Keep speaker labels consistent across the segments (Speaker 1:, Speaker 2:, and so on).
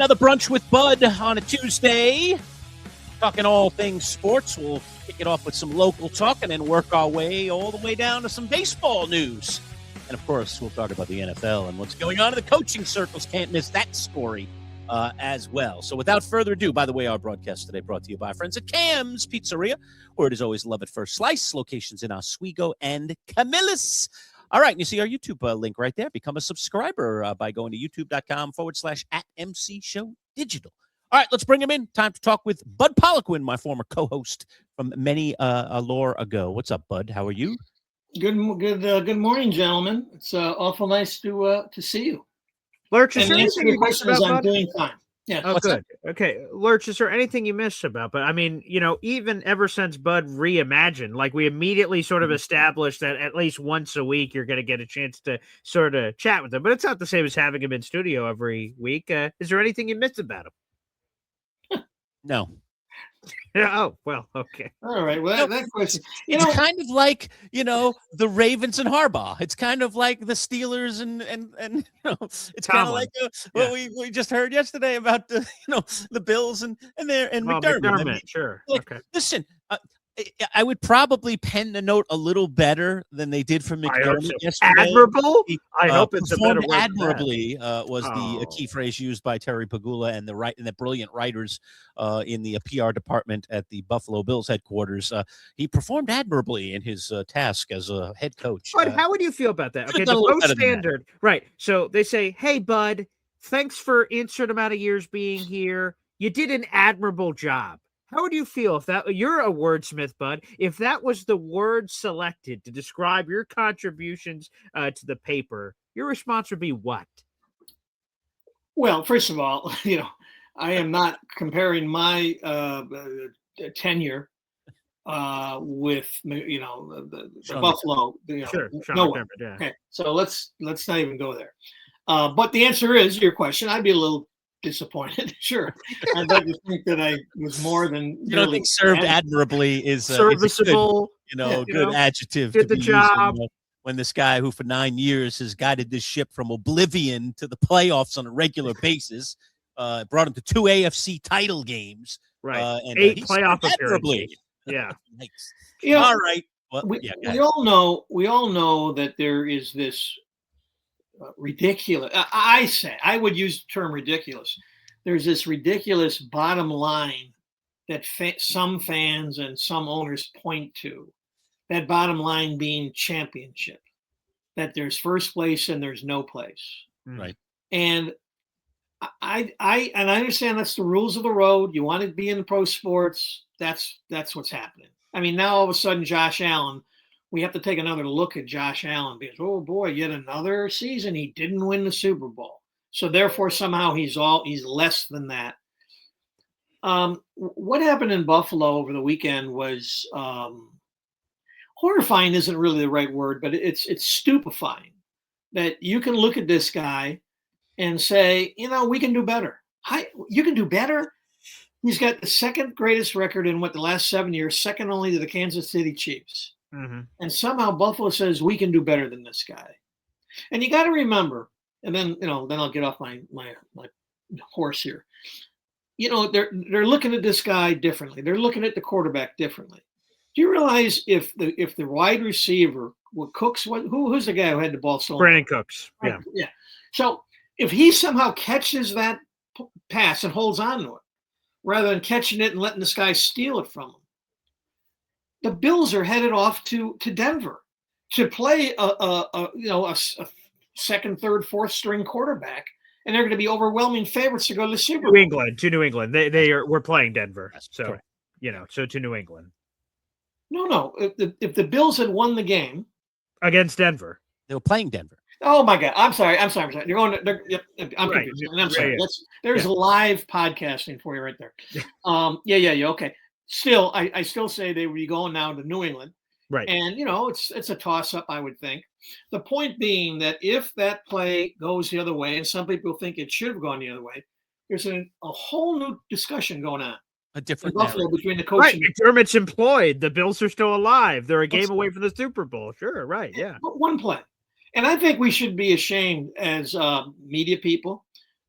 Speaker 1: Another Brunch with Bud on a Tuesday. Talking all things sports. We'll kick it off with some local talk and then work our way all the way down to some baseball news. And, of course, we'll talk about the NFL and what's going on in the coaching circles. Can't miss that story as well. So without further ado, by the way, our broadcast today brought to you by our friends at Cam's Pizzeria, where it is always love at first slice. Locations in Oswego and Camillus. All right, and you see our YouTube link right there. Become a subscriber by going to youtube.com/@MCShowDigital. All right, let's bring him in. Time to talk with Bud Poliquin, my former co-host from many a lore ago. What's up, Bud? How are you?
Speaker 2: Good morning, gentlemen. It's awful nice to see you.
Speaker 3: Lurch, is
Speaker 2: and
Speaker 3: there anything you missed about,
Speaker 2: I'm
Speaker 3: Bud?
Speaker 2: doing fine. Yeah.
Speaker 3: Oh, good. Okay, Lurch, is there anything you missed about? But I mean, even ever since Bud reimagined, like we immediately sort of established that at least once a week you're going to get a chance to sort of chat with him. But it's not the same as having him in studio every week. Is there anything you missed about him?
Speaker 1: No.
Speaker 3: Oh, well, okay.
Speaker 2: All right. Well, that question,
Speaker 1: it's kind of like, the Ravens and Harbaugh. It's kind of like the Steelers and it's kind of like what we just heard yesterday about the Bills and McDermott.
Speaker 3: McDermott,
Speaker 1: I mean,
Speaker 3: sure.
Speaker 1: Okay. Listen, I would probably pen the note a little better than they did for McDermott yesterday.
Speaker 3: Admirable? I hope it's a better word.
Speaker 1: Admirably was the key phrase used by Terry Pagula and the brilliant writers in the PR department at the Buffalo Bills headquarters. He performed admirably in his task as a head coach.
Speaker 3: But how would you feel about that? Okay, the Post Standard, right? So they say, "Hey, Bud, thanks for insert amount of years being here. You did an admirable job." How would you feel if you're a wordsmith, Bud, if that was the word selected to describe your contributions to the paper, your response would be what?
Speaker 2: Well, first of all, I am not comparing my tenure with the Buffalo.
Speaker 3: Sure,
Speaker 2: no one. Yeah. Okay, so let's not even go there. But the answer is your question. I'd be a little disappointed. Sure. I'd like to think that I was more than
Speaker 1: you don't think served admirably is
Speaker 3: serviceable,
Speaker 1: good adjective.
Speaker 3: Did the job.
Speaker 1: When this guy who for 9 years has guided this ship from oblivion to the playoffs on a regular basis, brought him to 2 AFC title games.
Speaker 3: Right.
Speaker 1: And
Speaker 3: 8 playoff appearances. Yeah.
Speaker 1: Nice. All right. Well,
Speaker 2: we all know that there is this ridiculous. I would use the term ridiculous. There's this ridiculous bottom line that some fans and some owners point to. That bottom line being championship. That there's first place and there's no place.
Speaker 1: Right.
Speaker 2: And I understand that's the rules of the road. You want to be in pro sports. That's what's happening. I mean, now all of a sudden, Josh Allen. We have to take another look at Josh Allen because, oh boy, yet another season he didn't win the Super Bowl. So therefore, somehow he's less than that. What happened in Buffalo over the weekend was horrifying. Isn't really the right word, but it's stupefying that you can look at this guy and say, we can do better. You can do better. He's got the second greatest record in the last 7 years, second only to the Kansas City Chiefs.
Speaker 3: Mm-hmm.
Speaker 2: And somehow Buffalo says we can do better than this guy. And you got to remember, and then I'll get off my horse here. They're looking at this guy differently. They're looking at the quarterback differently. Do you realize if the wide receiver, who's the guy who had the ball stolen?
Speaker 3: Brandon Cooks. Yeah.
Speaker 2: Yeah. So if he somehow catches that pass and holds on to it, rather than catching it and letting this guy steal it from him, the Bills are headed off to Denver to play a second, third, fourth string quarterback, and they're going to be overwhelming favorites to go to the Super Bowl.
Speaker 3: To New England. We're playing Denver, so so to New England.
Speaker 2: No. If the Bills had won the game
Speaker 3: against Denver,
Speaker 1: they were playing Denver.
Speaker 2: Oh my God! I'm sorry. You're going. I'm
Speaker 3: right.
Speaker 2: confused. I'm sorry. There's live podcasting for you right there. Yeah. Okay. Still, I still say they would be going now to New England.
Speaker 3: Right.
Speaker 2: And it's a toss up, I would think. The point being that if that play goes the other way, and some people think it should have gone the other way, there's a whole new discussion going on.
Speaker 1: A different
Speaker 2: Buffalo between the coach.
Speaker 3: Right. McDermott's employed. The Bills are still alive. They're a game away from the Super Bowl. Sure. Right. Yeah.
Speaker 2: But one play. And I think we should be ashamed as media people,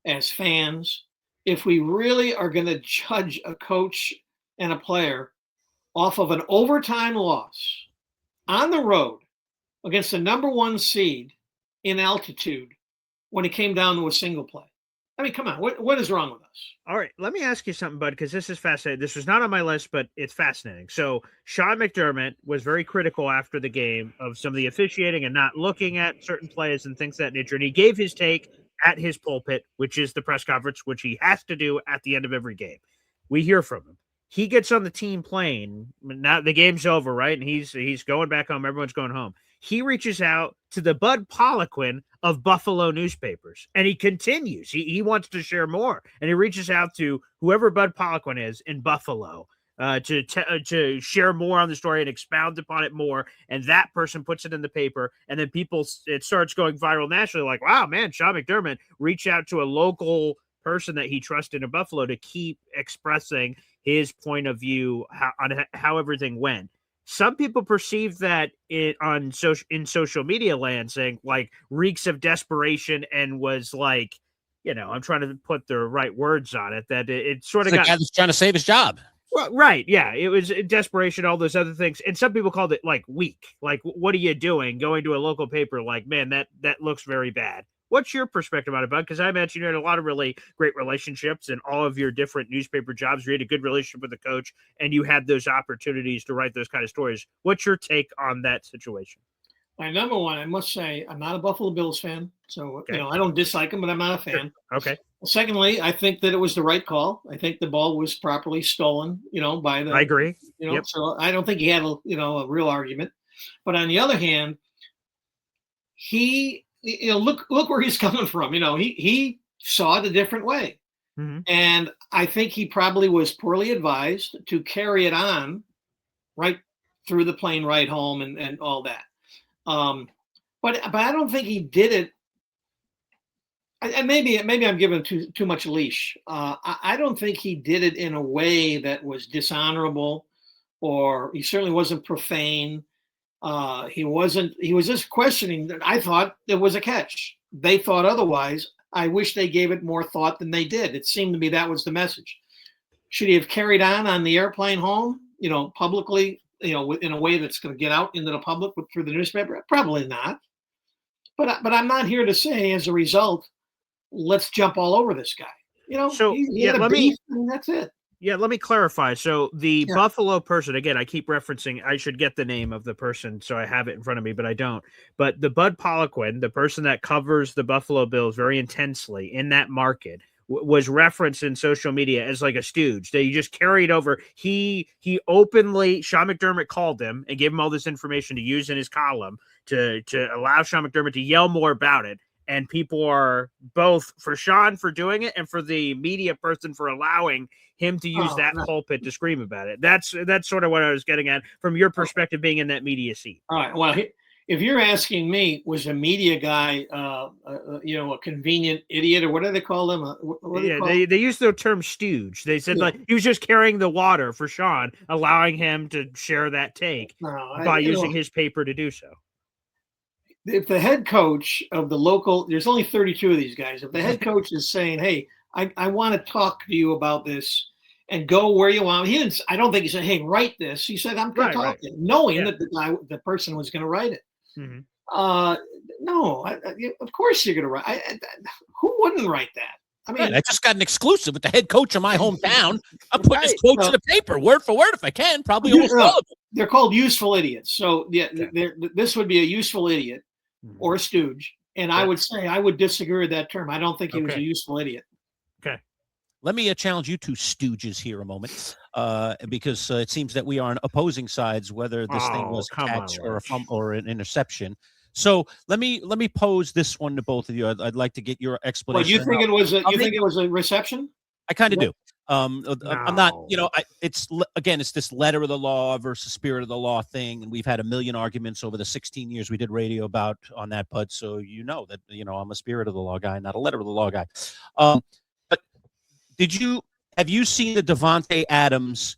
Speaker 2: as fans, if we really are going to judge a coach and a player off of an overtime loss on the road against the number 1 seed in altitude when it came down to a single play. I mean, come on, what is wrong with us?
Speaker 3: All right, let me ask you something, bud, because this is fascinating. This was not on my list, but it's fascinating. So Sean McDermott was very critical after the game of some of the officiating and not looking at certain plays and things of that nature. And he gave his take at his pulpit, which is the press conference, which he has to do at the end of every game. We hear from him. He gets on the team plane. Now the game's over, right? And he's going back home. Everyone's going home. He reaches out to the Bud Poliquin of Buffalo newspapers, and he continues. He wants to share more, and he reaches out to whoever Bud Poliquin is in Buffalo to share more on the story and expound upon it more. And that person puts it in the paper, and then it starts going viral nationally. Like, wow, man, Sean McDermott reached out to a local person that he trusted in Buffalo to keep expressing his point of view on how everything went. Some people perceive that in social media land, saying like reeks of desperation and was like, I'm trying to put the right words on it, that it sort of got.
Speaker 1: The guy that's trying to save his job.
Speaker 3: Well, right. Yeah. It was desperation, all those other things. And some people called it like weak. Like, what are you doing? Going to a local paper? Like, man, that looks very bad. What's your perspective on it, Bud? Because I imagine you had a lot of really great relationships in all of your different newspaper jobs. You had a good relationship with the coach, and you had those opportunities to write those kind of stories. What's your take on that situation?
Speaker 2: My number one, I must say, I'm not a Buffalo Bills fan. So, I don't dislike them, but I'm not a fan.
Speaker 3: Okay.
Speaker 2: Secondly, I think that it was the right call. I think the ball was properly stolen, by the.
Speaker 3: I agree.
Speaker 2: Yep. So I don't think he had a real argument. But on the other hand, he. Look where he's coming from. He saw it a different way.
Speaker 3: Mm-hmm.
Speaker 2: And I think he probably was poorly advised to carry it on right through the plane ride home and all that. But I don't think he did it. And maybe I'm giving too much leash. I don't think he did it in a way that was dishonorable, or he certainly wasn't profane. He was just questioning that. I thought it was a catch. They thought otherwise. I wish they gave it more thought than they did. It seemed to me that was the message. Should he have carried on the airplane home, publicly, in a way that's going to get out into the public through the newspaper? Probably not. But I'm not here to say as a result, let's jump all over this guy.
Speaker 3: So
Speaker 2: he had a beef, and that's it.
Speaker 3: Yeah, let me clarify. So the Buffalo person, again, I keep referencing, I should get the name of the person so I have it in front of me, but I don't. But the Bud Poliquin, the person that covers the Buffalo Bills very intensely in that market, was referenced in social media as like a stooge. They just carried over. He openly, Sean McDermott called him and gave him all this information to use in his column to allow Sean McDermott to yell more about it. And people are both for Sean for doing it and for the media person for allowing him to use pulpit to scream about it. That's sort of what I was getting at from your perspective, being in that media seat.
Speaker 2: All right. Well, if you're asking me, was a media guy, a convenient idiot, or what do they call them?
Speaker 3: They use the term stooge. They said like he was just carrying the water for Sean, allowing him to share that take by using his paper to do so.
Speaker 2: If the head coach of the local, there's only 32 of these guys. If the head coach is saying, hey, I want to talk to you about this and go where you want. I don't think he said, hey, write this. He said, I'm going to talk to you, knowing that the person was going to write it.
Speaker 3: Mm-hmm.
Speaker 2: No, of course you're going to write. Who wouldn't write that? I mean,
Speaker 1: I just got an exclusive with the head coach of my hometown. I'm putting his quotes in the paper, word for word, if I can. Probably almost all of them.
Speaker 2: They're called useful idiots. So this would be a useful idiot or a stooge. And I would say I would disagree with that term. I don't think he was a useful idiot.
Speaker 3: Okay.
Speaker 1: Let me challenge you two stooges here a moment, because it seems that we are on opposing sides, whether this thing was a catch or or an interception. So let me pose this one to both of you. I'd like to get your explanation.
Speaker 2: Well, you think it was a reception?
Speaker 1: I kind of do. I'm not, it's this letter of the law versus spirit of the law thing. And we've had a million arguments over the 16 years we did radio on that, Bud. So, that, I'm a spirit of the law guy, not a letter of the law guy. But have you seen the Devontae Adams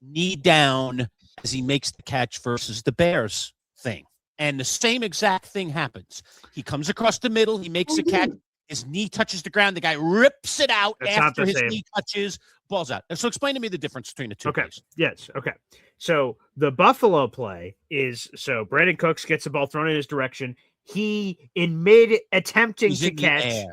Speaker 1: knee down as he makes the catch versus the Bears thing? And the same exact thing happens. He comes across the middle. He makes a catch. His knee touches the ground. The guy rips it out after his knee touches. Ball's out. So explain to me the difference between the two.
Speaker 3: Okay.
Speaker 1: Please.
Speaker 3: Yes. Okay. So the Buffalo play is Brandon Cooks gets the ball thrown in his direction. He, in mid attempting to catch,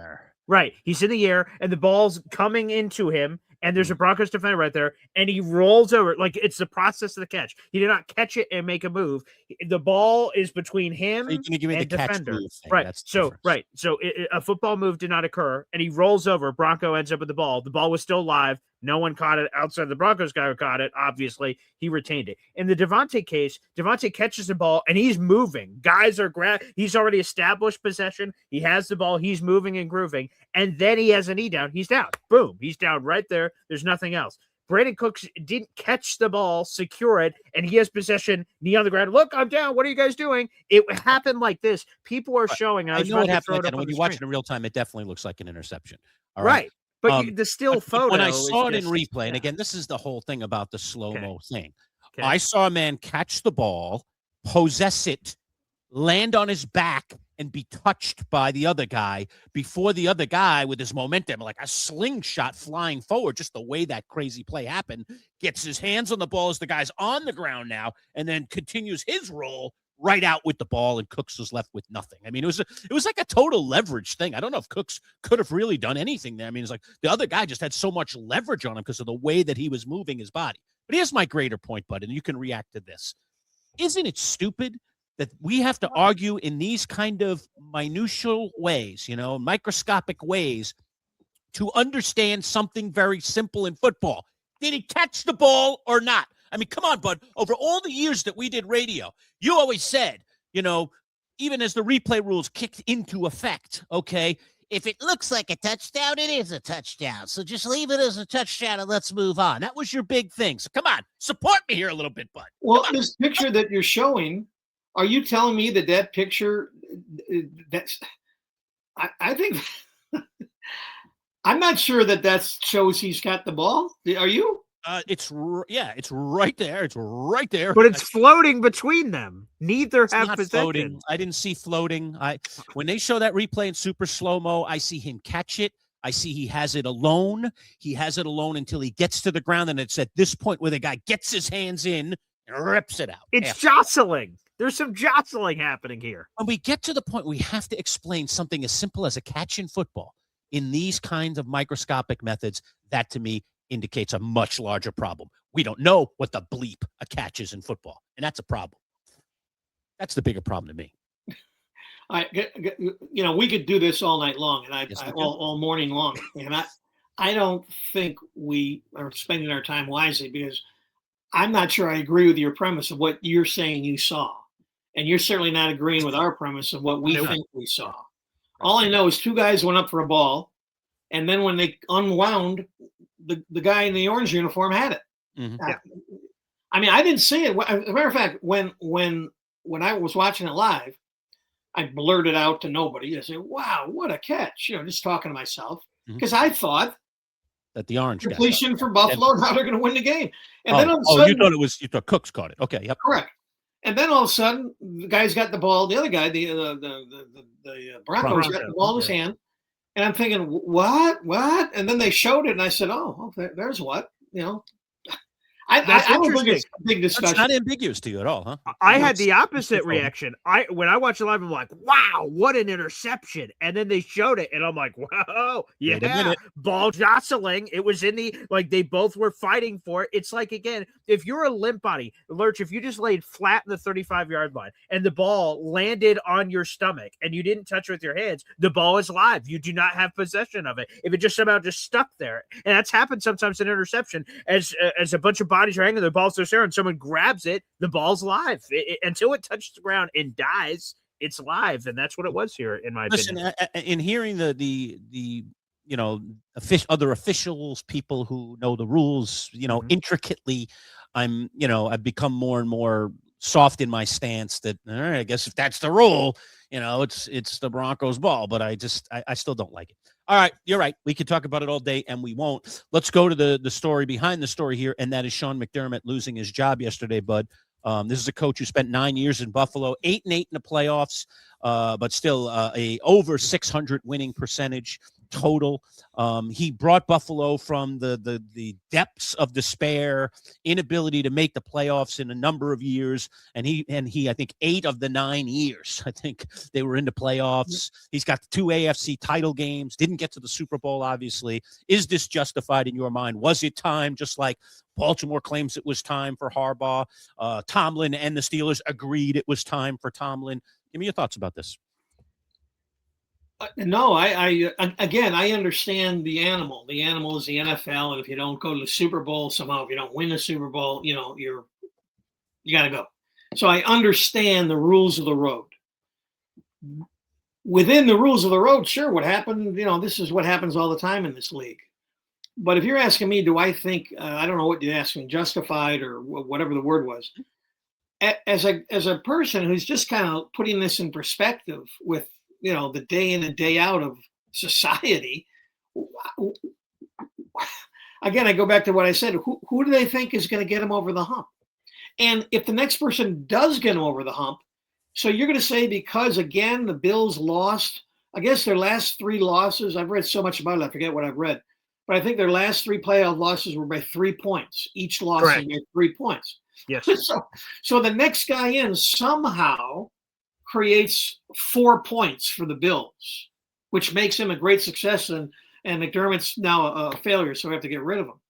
Speaker 3: right? He's in the air, and the ball's coming into him. And there's a Broncos defender right there, and he rolls over. Like, it's the process of the catch. He did not catch it and make a move. The ball is between him and the defender. Right. So a football move did not occur, and he rolls over. Bronco ends up with the ball. The ball was still live. No one caught it outside the Broncos guy who caught it. Obviously, he retained it. In the Devontae case, Devontae catches the ball, and he's moving. Guys are he's already established possession. He has the ball. He's moving and grooving. And then he has a knee down. He's down. Boom. He's down right there. There's nothing else. Brandon Cooks didn't catch the ball, secure it, and he has possession, knee on the ground. Look, I'm down. What are you guys doing? It happened like this. People are showing.
Speaker 1: I know what happened like that. When you watch it in real time, it definitely looks like an interception. All right.
Speaker 3: But the still photo.
Speaker 1: When I saw it in replay, and again, this is the whole thing about the slow-mo thing. Okay. I saw a man catch the ball, possess it, land on his back, and be touched by the other guy before the other guy, with his momentum, like a slingshot flying forward, just the way that crazy play happened, gets his hands on the ball as the guy's on the ground now, and then continues his roll right out with the ball, and Cooks was left with nothing. I mean, it was like a total leverage thing. I don't know if Cooks could have really done anything there. I mean, it's like the other guy just had so much leverage on him because of the way that he was moving his body. But here's my greater point, bud, and you can react to this. Isn't it stupid that we have to argue in these kind of minutial ways, microscopic ways, to understand something very simple in football? Did he catch the ball or not? I mean, come on, bud. Over all the years that we did radio, you always said, even as the replay rules kicked into effect, okay, if it looks like a touchdown, it is a touchdown. So just leave it as a touchdown and let's move on. That was your big thing. So come on, support me here a little bit, bud.
Speaker 2: Well, this picture that you're showing, are you telling me that picture, I think, I'm not sure that shows he's got the ball. Are you?
Speaker 1: It's right there. It's right there.
Speaker 3: But it's floating between them. Neither have possession.
Speaker 1: Floating. I didn't see floating. When they show that replay in super slow-mo, I see him catch it. I see he has it alone. He has it alone until he gets to the ground, and it's at this point where the guy gets his hands in and rips it out.
Speaker 3: It's jostling. There's some jostling happening here.
Speaker 1: When we get to the point we have to explain something as simple as a catch in football in these kinds of microscopic methods, that to me indicates a much larger problem. We don't know what the bleep a catch is in football, and that's a problem. That's the bigger problem to me.
Speaker 2: We could do this all night long, and all morning long, and I don't think we are spending our time wisely, because I'm not sure I agree with your premise of what you're saying you saw, and you're certainly not agreeing with our premise of what we think we saw. All I know is two guys went up for a ball, and then when they unwound, the guy in the orange uniform had it.
Speaker 1: Mm-hmm.
Speaker 2: I mean, I didn't see it. As a matter of fact, when I was watching it live, I blurted out to nobody. I said, "Wow, what a catch!" Just talking to myself, because I thought
Speaker 1: that the orange
Speaker 2: completion for Buffalo, now they're going to win the game. And then all of a sudden,
Speaker 1: you thought Cooks caught it. Okay, yep,
Speaker 2: correct. And then all of a sudden, the guy's got the ball. The other guy, the Broncos got the ball in his hand. And I'm thinking, what? And then they showed it, and I said, "Oh, there's what." I don't think it's a big discussion.
Speaker 1: It's not ambiguous to you at all, huh?
Speaker 3: I had the opposite reaction. When I watched it live, I'm like, "Wow, what an interception!" And then they showed it, and I'm like, "Whoa, yeah, ball jostling." It was in the they both were fighting for it. It's like, again, if you're a limp body, Lurch, if you just laid flat in the 35-yard line and the ball landed on your stomach and you didn't touch it with your hands, the ball is live. You do not have possession of it. If it just somehow just stuck there, and that's happened sometimes in interception, as a bunch of bodies are hanging, the ball's still there, and someone grabs it, the ball's live. Until it touches the ground and dies, it's live, and that's what it was here, in my opinion.
Speaker 1: In hearing the other officials, people who know the rules, intricately, I've become more and more soft in my stance that, all right, I guess if that's the rule, it's the Broncos' ball, but I still don't like it. All right, you're right. We could talk about it all day, and we won't. Let's go to the story behind the story here, and that is Sean McDermott losing his job yesterday, bud, This is a coach who spent 9 years in Buffalo, 8-8 in the playoffs, but still a over 600 winning percentage total. He brought Buffalo from the depths of despair, inability to make the playoffs in a number of years, and he I think 8 of the 9 years I think they were in the playoffs. He's got 2 AFC title games, didn't get to the Super Bowl, obviously. Is this justified in your mind? Was it time, just like Baltimore claims it was time for Harbaugh? Tomlin and the Steelers agreed it was time for Tomlin. Give me your thoughts about this.
Speaker 2: No, I again, I understand the animal. The animal is the NFL, and if you don't go to the Super Bowl somehow, if you don't win the Super Bowl, you got to go. So I understand the rules of the road. Within the rules of the road, sure, what happened, this is what happens all the time in this league. But if you're asking me, do I think, I don't know what you're asking, justified or whatever the word was, as a person who's just kind of putting this in perspective with, the day in and day out of society, again, I go back to what I said. Who do they think is going to get them over the hump? And if the next person does get them over the hump, so you're going to say because, again, the Bills lost, I guess their last 3 losses, I've read so much about it, I forget what I've read, but I think their last 3 playoff losses were by 3 points. Each loss was by 3 points.
Speaker 3: Yes.
Speaker 2: So the next guy in somehow creates 4 points for the Bills, which makes him a great success, and McDermott's now a failure, so we have to get rid of him.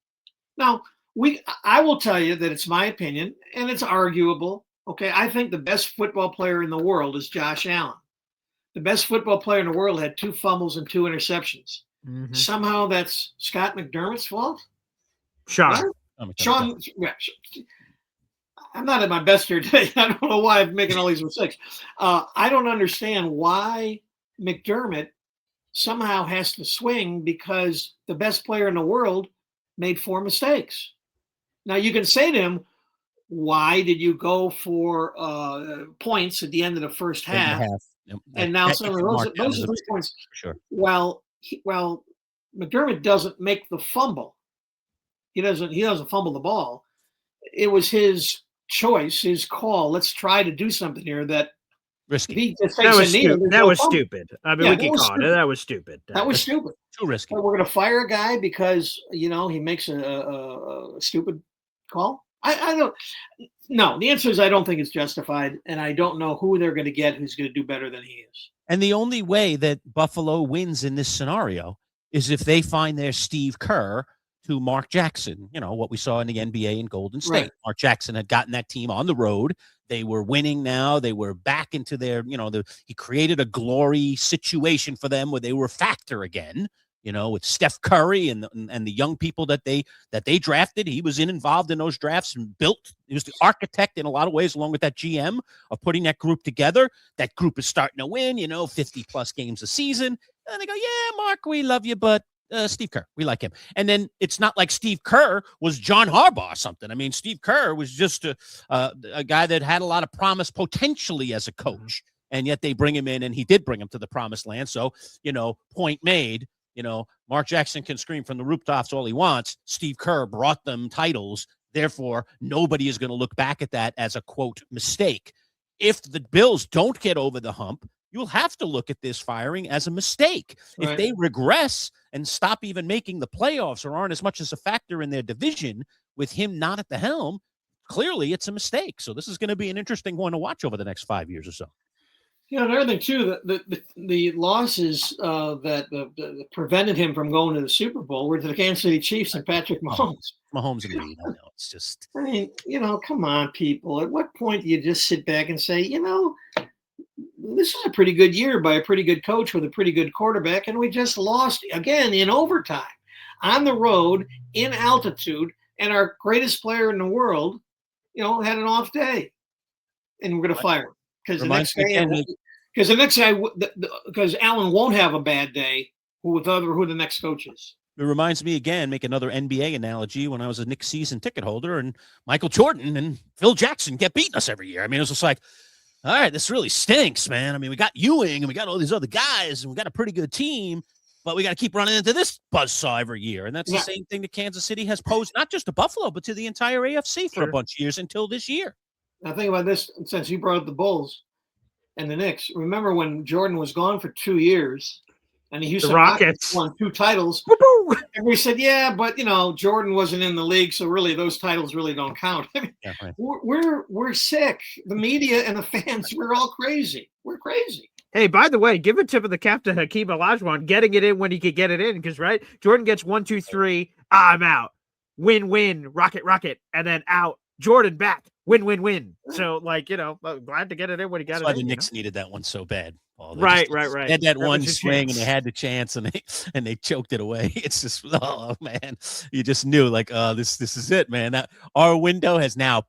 Speaker 2: Now, I will tell you that it's my opinion, and it's arguable. Okay, I think the best football player in the world is Josh Allen. The best football player in the world had 2 fumbles and 2 interceptions. Mm-hmm. Somehow that's Scott McDermott's fault?
Speaker 3: Sean.
Speaker 2: Yeah, I'm not at my best here today. I don't know why I'm making all these mistakes. I don't understand why McDermott somehow has to swing because the best player in the world made 4 mistakes. Now, you can say to him, why did you go for points at the end of the first half?
Speaker 1: Yep.
Speaker 2: And now some of those are 3 points.
Speaker 1: Sure.
Speaker 2: Well, McDermott doesn't make the fumble. He doesn't fumble the ball. It was his choice, his call. Let's try to do something here that
Speaker 1: risky.
Speaker 2: That
Speaker 3: was stupid. I mean, we can call it. That was stupid.
Speaker 2: That was stupid.
Speaker 1: Too risky.
Speaker 2: We're going to fire a guy because he makes a stupid call. I don't. No, the answer is I don't think it's justified, and I don't know who they're going to get who's going to do better than he is.
Speaker 1: And the only way that Buffalo wins in this scenario is if they find their Steve Kerr to Mark Jackson, what we saw in the NBA in Golden State. Right. Mark Jackson had gotten that team on the road. They were winning now. They were back into their, he created a glory situation for them where they were a factor again, with Steph Curry and the young people that they drafted. He was involved in those drafts and he was the architect in a lot of ways, along with that GM, of putting that group together. That group is starting to win, 50 plus games a season. And they go, yeah, Mark, we love you, but Steve Kerr, we like him. And then it's not like Steve Kerr was John Harbaugh or something. I mean, Steve Kerr was just a guy that had a lot of promise potentially as a coach, and yet they bring him in, and he did bring him to the promised land. So, point made. Mark Jackson can scream from the rooftops all he wants. Steve Kerr brought them titles. Therefore, nobody is going to look back at that as a, quote, mistake. If the Bills don't get over the hump, you'll have to look at this firing as a mistake. Right. If they regress and stop even making the playoffs or aren't as much as a factor in their division with him not at the helm, clearly it's a mistake. So this is going to be an interesting one to watch over the next 5 years or so.
Speaker 2: Another thing, too, the losses that prevented him from going to the Super Bowl were to the Kansas City Chiefs and Patrick Mahomes.
Speaker 1: Mahomes and Reed, I know. It's just...
Speaker 2: I mean, come on, people. At what point do you just sit back and say, this is a pretty good year by a pretty good coach with a pretty good quarterback, and we just lost, again, in overtime, on the road, in altitude, and our greatest player in the world, had an off day, and we're going to fire him. Because the next guy, because Allen won't have a bad day who the next coach is.
Speaker 1: It reminds me again, make another NBA analogy, when I was a Knicks season ticket holder and Michael Jordan and Phil Jackson kept beating us every year. I mean, it was just like, all right, this really stinks, man. I mean, we got Ewing and we got all these other guys and we got a pretty good team, but we got to keep running into this buzzsaw every year. And that's the same thing that Kansas City has posed, not just to Buffalo, but to the entire AFC for a bunch of years until this year.
Speaker 2: Now think about this, since you brought up the Bulls and the Knicks. Remember when Jordan was gone for 2 years and the Houston Rockets won 2 titles?
Speaker 3: Woo-hoo!
Speaker 2: And we said, yeah, but Jordan wasn't in the league, so really those titles really don't count.
Speaker 1: Yeah, right.
Speaker 2: We're sick. The media and the fans, we're all crazy. We're crazy.
Speaker 3: Hey, by the way, give a tip of the cap to Hakeem Olajuwon, getting it in when he could get it in, because Jordan gets 1, 2, 3, I'm out. Win, rocket, and then out. Jordan back. Win. So, glad to get it in when he got it in.
Speaker 1: That's why the Knicks needed that one so bad.
Speaker 3: Right.
Speaker 1: They had that one swing and they had the chance and they choked it away. It's just, oh man, you just knew this is it, man. Our window has now,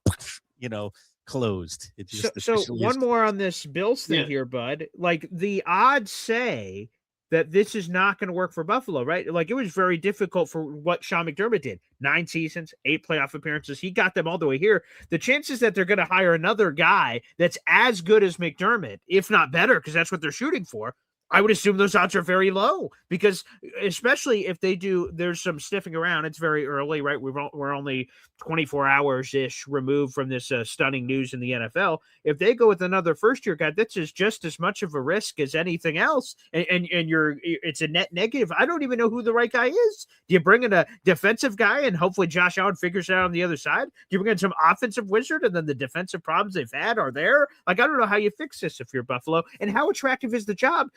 Speaker 1: closed. It just
Speaker 3: so one more on this Bills thing here, bud. The odds say that this is not going to work for Buffalo, right? It was very difficult for what Sean McDermott did. 9 seasons, 8 playoff appearances. He got them all the way here. The chances that they're going to hire another guy that's as good as McDermott, if not better, because that's what they're shooting for, I would assume those odds are very low, because especially if they do, there's some sniffing around. It's very early, right? We're only 24 hours-ish removed from this stunning news in the NFL. If they go with another first-year guy, this is just as much of a risk as anything else, and it's a net negative. I don't even know who the right guy is. Do you bring in a defensive guy and hopefully Josh Allen figures it out on the other side? Do you bring in some offensive wizard and then the defensive problems they've had are there? I don't know how you fix this if you're Buffalo, and how attractive is the job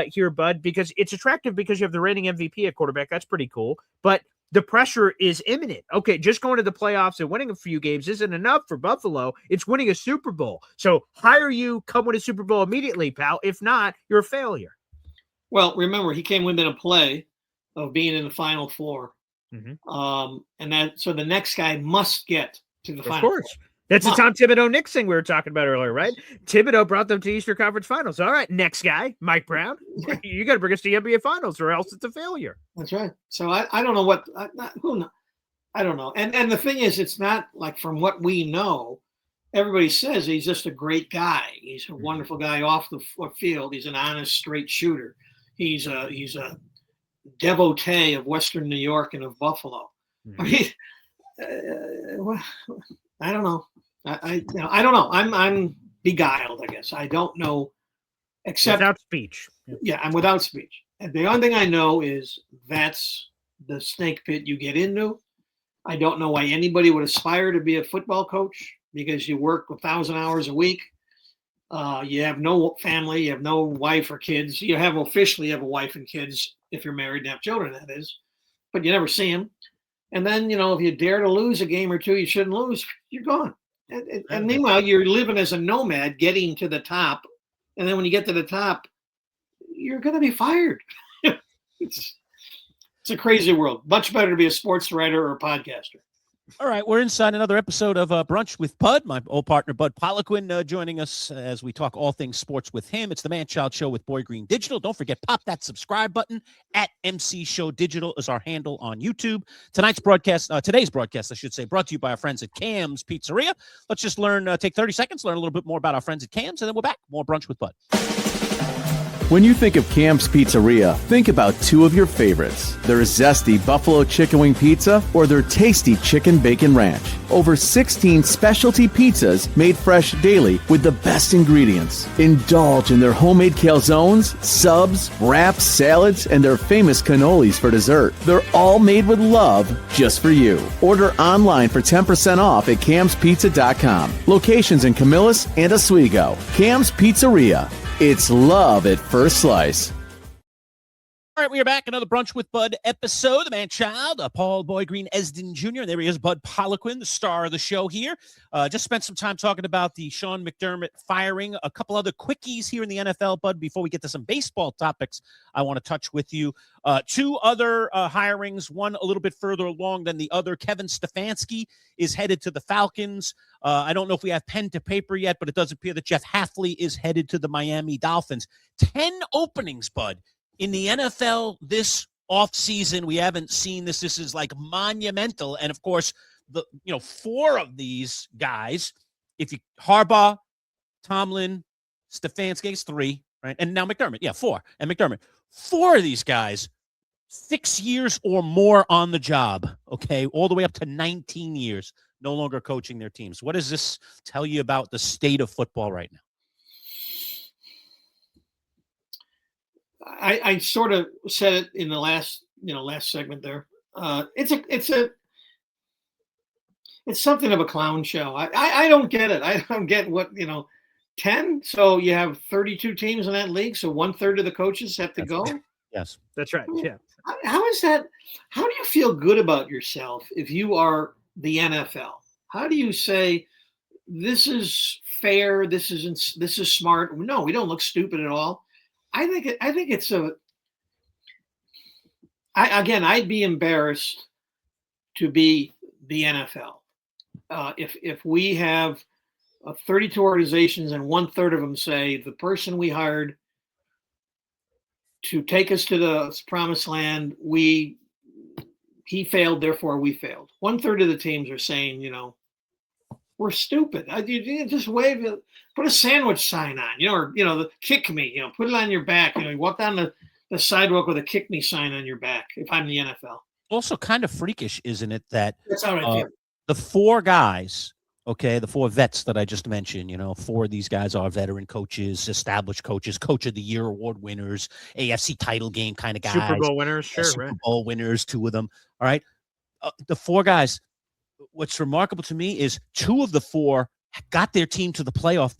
Speaker 3: here, bud, because it's attractive because you have the reigning MVP at quarterback. That's pretty cool. But the pressure is imminent. Okay, just going to the playoffs and winning a few games isn't enough for Buffalo. It's winning a Super Bowl. So hire you, come win a Super Bowl immediately, pal. If not, you're a failure.
Speaker 2: Well, remember, he came within a play of being in the Final Four. Mm-hmm. So the next guy must get to the Final Four. Of course.
Speaker 3: That's the Tom Thibodeau Knicks thing we were talking about earlier, right? Thibodeau brought them to Eastern Conference Finals. All right, next guy, Mike Brown. You got to bring us to the NBA Finals, or else it's a failure.
Speaker 2: That's right. So I don't know I don't know. And the thing is, it's not from what we know. Everybody says he's just a great guy. He's a wonderful guy off the field. He's an honest, straight shooter. He's a devotee of Western New York and of Buffalo. Mm-hmm. I don't know. I don't know. I'm beguiled, I guess. I don't know, except
Speaker 3: without speech.
Speaker 2: Yeah, I'm without speech. And the only thing I know is that's the snake pit you get into. I don't know why anybody would aspire to be a football coach, because you work 1,000 hours a week. You have no family. You have no wife or kids. You have a wife and kids if you're married and have children, that is. But you never see them. And then, if you dare to lose a game or two you shouldn't lose, you're gone. And meanwhile, you're living as a nomad, getting to the top. And then when you get to the top, you're going to be fired. It's a crazy world. Much better to be a sports writer or a podcaster.
Speaker 1: All right, we're inside another episode of Brunch with Bud. My old partner, Bud Poliquin, joining us as we talk all things sports with him. It's the Man-Child Show with Boy Green Digital. Don't forget, pop that subscribe button. At MC Show Digital is our handle on YouTube. Today's broadcast, I should say, brought to you by our friends at Cam's Pizzeria. Let's just take 30 seconds, learn a little bit more about our friends at Cam's, and then we're back. More Brunch with Bud.
Speaker 4: When you think of Cam's Pizzeria, think about two of your favorites, their zesty buffalo chicken wing pizza or their tasty chicken bacon ranch. Over 16 specialty pizzas made fresh daily with the best ingredients. Indulge in their homemade calzones, subs, wraps, salads, and their famous cannolis for dessert. They're all made with love just for you. Order online for 10% off at camspizza.com. Locations in Camillus and Oswego. Cam's Pizzeria. It's love at first slice.
Speaker 1: All right, we are back. Another Brunch with Bud episode. The Man-Child, Paul Boy Green Esden Jr. And there he is, Bud Poliquin, the star of the show here. Just spent some time talking about the Sean McDermott firing. A couple other quickies here in the NFL, Bud, before we get to some baseball topics I want to touch with you. 2 other hirings, one a little bit further along than the other. Kevin Stefanski is headed to the Falcons. I don't know if we have pen to paper yet, but it does appear that Jeff Hafley is headed to the Miami Dolphins. 10 openings, Bud, in the NFL this offseason. We haven't seen this. This is monumental. And of course, 4 of these guys, Harbaugh, Tomlin, Stefanski, is 3, right? And now McDermott. Yeah, 4. And McDermott. 4 of these guys, 6 years or more on the job, okay? All the way up to 19 years. no longer coaching their teams. What does this tell you about the state of football right now?
Speaker 2: I sort of said it in the last segment there. It's something of a clown show. I don't get it. I don't get what, 10. So you have 32 teams in that league. So 1/3 of the coaches have to go.
Speaker 1: Yes,
Speaker 3: that's right. Yeah.
Speaker 2: How is that? How do you feel good about yourself if you are the NFL? How do you say this is fair? This is smart. No, we don't look stupid at all. I think it's I'd be embarrassed to be the NFL if we have 32 organizations and 1/3 of them say the person we hired to take us to the promised land, he failed, therefore we failed. 1/3 of the teams are saying, we're stupid. You just wave it, put a sandwich sign on, or the kick me, put it on your back. You walk down the sidewalk with a kick me sign on your back. If I'm the NFL,
Speaker 1: also kind of freakish, isn't it?
Speaker 2: That's how I feel.
Speaker 1: The 4 guys. Okay, the 4 vets that I just mentioned, 4 of these guys are veteran coaches, established coaches, coach of the year award winners, AFC title game kind of guys.
Speaker 3: Super Bowl winners, sure.
Speaker 1: Super Bowl winners, 2 of them. All right. The 4 guys, what's remarkable to me is 2 of the 4 got their team to the playoffs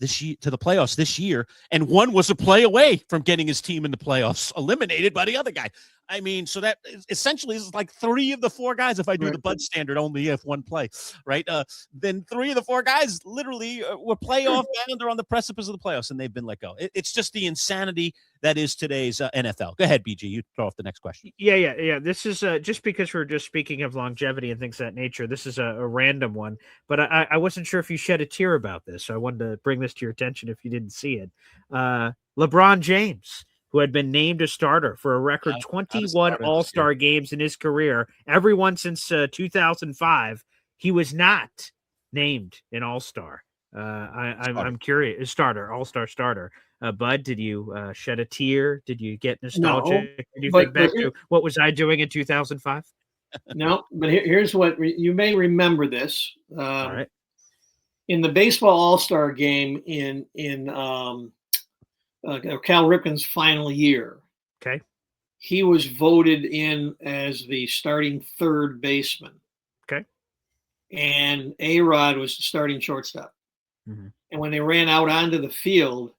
Speaker 1: this year, and 1 was a play away from getting his team in the playoffs, eliminated by the other guy. I mean, so that essentially is like 3 of the 4 guys. If I do the Bud standard, only if 1 play, right? Then 3 of the 4 guys literally were playoff bound or on the precipice of the playoffs, and they've been let go. It's just the insanity that is today's NFL. Go ahead, BG. You throw off the next question.
Speaker 3: Yeah. This is just because we're just speaking of longevity and things of that nature. This is a random one, but I wasn't sure if you shed a tear about this. So I wanted to bring this to your attention if you didn't see it. LeBron James, who had been named a starter for a record 21 All-Star games in his career, everyone since 2005, he was not named an All-Star. I'm curious, All-Star starter. Bud, did you shed a tear? Did you get nostalgic?
Speaker 2: No,
Speaker 3: did you think back to what was I doing in 2005?
Speaker 2: No, but here's what you may remember this.
Speaker 3: All right.
Speaker 2: In the baseball All-Star game in Cal Ripken's final year.
Speaker 3: Okay.
Speaker 2: He was voted in as the starting 3rd baseman.
Speaker 3: Okay.
Speaker 2: And A-Rod was the starting shortstop.
Speaker 3: Mm-hmm.
Speaker 2: And when they ran out onto the field,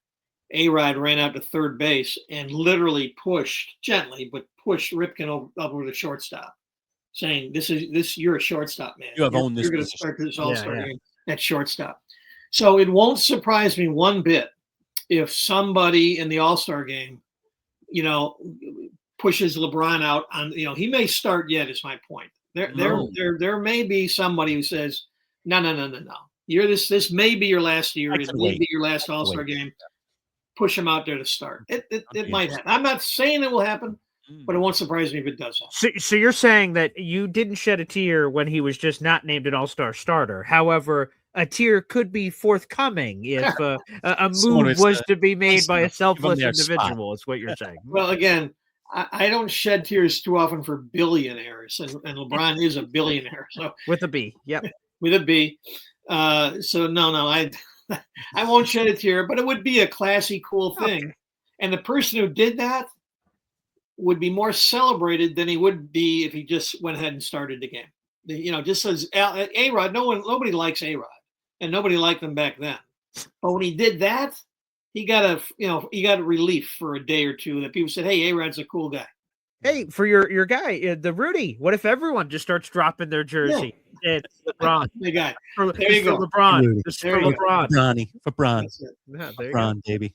Speaker 2: A-Rod ran out to 3rd base and literally pushed Ripken over the shortstop, saying, "This you're a shortstop, man.
Speaker 1: You have owned this.
Speaker 2: You're going to start this All-Star game at shortstop." So it won't surprise me one bit if somebody in the All-Star game, pushes LeBron out on, he may start yet, is my point. There may be somebody who says, no. This may be your last year. It may be your last All-Star game. Push him out there to start. It might happen. I'm not saying it will happen, but it won't surprise me if it does happen.
Speaker 3: So you're saying that you didn't shed a tear when he was just not named an All-Star starter. However, a tear could be forthcoming if a move was to be made by a selfless individual, is what you're saying.
Speaker 2: Well, again, I don't shed tears too often for billionaires, and LeBron is a billionaire. So
Speaker 3: with a B, yep.
Speaker 2: With a B. So no, I won't shed a tear, but it would be a classy, cool thing. Okay. And the person who did that would be more celebrated than he would be if he just went ahead and started the game. Just as A-Rod, nobody likes A-Rod. And nobody liked him back then. But when he did that, he got a relief for a day or two that people said, "Hey, A-Rod's a cool guy."
Speaker 3: Hey, for your guy, the Rudy. What if everyone just starts dropping their jersey? Yeah. LeBron,
Speaker 2: the guy.
Speaker 3: There you go. LeBron. This is for LeBron.
Speaker 1: For LeBron, baby.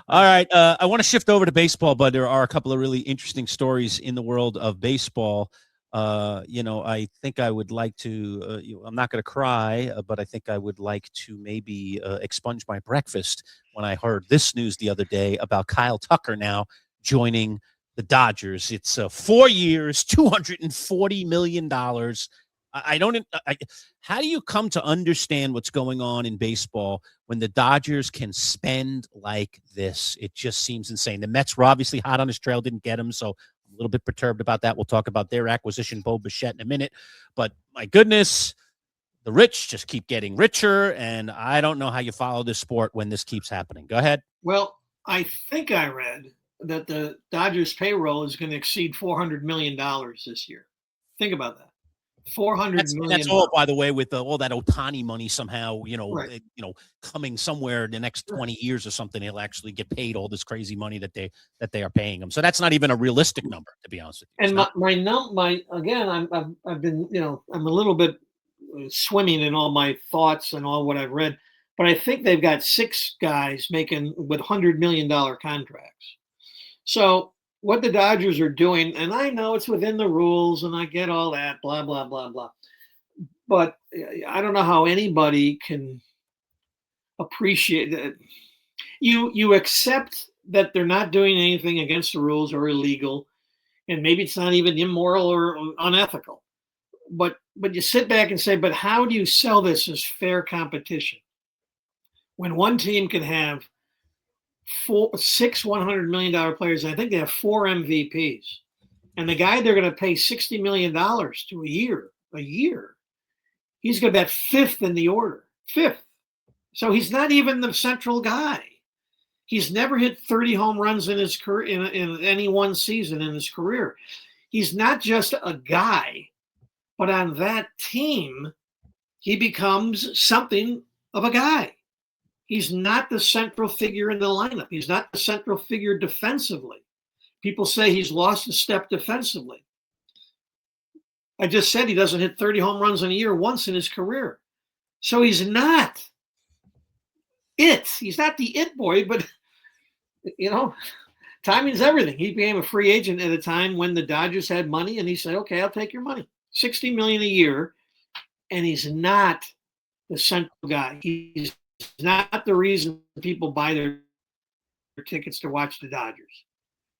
Speaker 1: All right, I want to shift over to baseball, but there are a couple of really interesting stories in the world of baseball. I think I would like to, I'm not going to cry, but I think I would like to maybe expunge my breakfast when I heard this news the other day about Kyle Tucker now joining the Dodgers. It's 4 years, $240 million. How do you come to understand what's going on in baseball when the Dodgers can spend like this? It just seems insane. The Mets were obviously hot on his trail, didn't get him, so a little bit perturbed about that. We'll talk about their acquisition, Bo Bichette, in a minute. But my goodness, the rich just keep getting richer, and I don't know how you follow this sport when this keeps happening. Go ahead.
Speaker 2: Well, I think I read that the Dodgers payroll is going to exceed $400 million this year. Think about that. $400 million.
Speaker 1: That's all, by the way, with all that Ohtani money somehow,
Speaker 2: Right.
Speaker 1: coming somewhere in the next 20 years or something, he'll actually get paid all this crazy money that they are paying him. So that's not even a realistic number, to be honest with you.
Speaker 2: And I've been, I'm a little bit swimming in all my thoughts and all what I've read, but I think they've got 6 guys making with $100 million contracts. So what the Dodgers are doing, and I know it's within the rules and I get all that, blah, blah, blah, blah. But I don't know how anybody can appreciate that. You accept that they're not doing anything against the rules or illegal, and maybe it's not even immoral or unethical. But you sit back and say, but how do you sell this as fair competition? When one team can have 6 $100 million players, and I think they have 4 MVPs, and the guy they're going to pay $60 million to a year, he's going to bat 5th in the order, 5th. So he's not even the central guy. He's never hit 30 home runs in his career in any one season in his career. He's not just a guy, but on that team, he becomes something of a guy. He's not the central figure in the lineup. He's not the central figure defensively. People say he's lost a step defensively. I just said he doesn't hit 30 home runs in a year once in his career. So he's not it. He's not the it boy, but, timing's everything. He became a free agent at a time when the Dodgers had money, and he said, okay, I'll take your money. $60 million a year, and he's not the central guy. He's not the reason people buy their tickets to watch the Dodgers.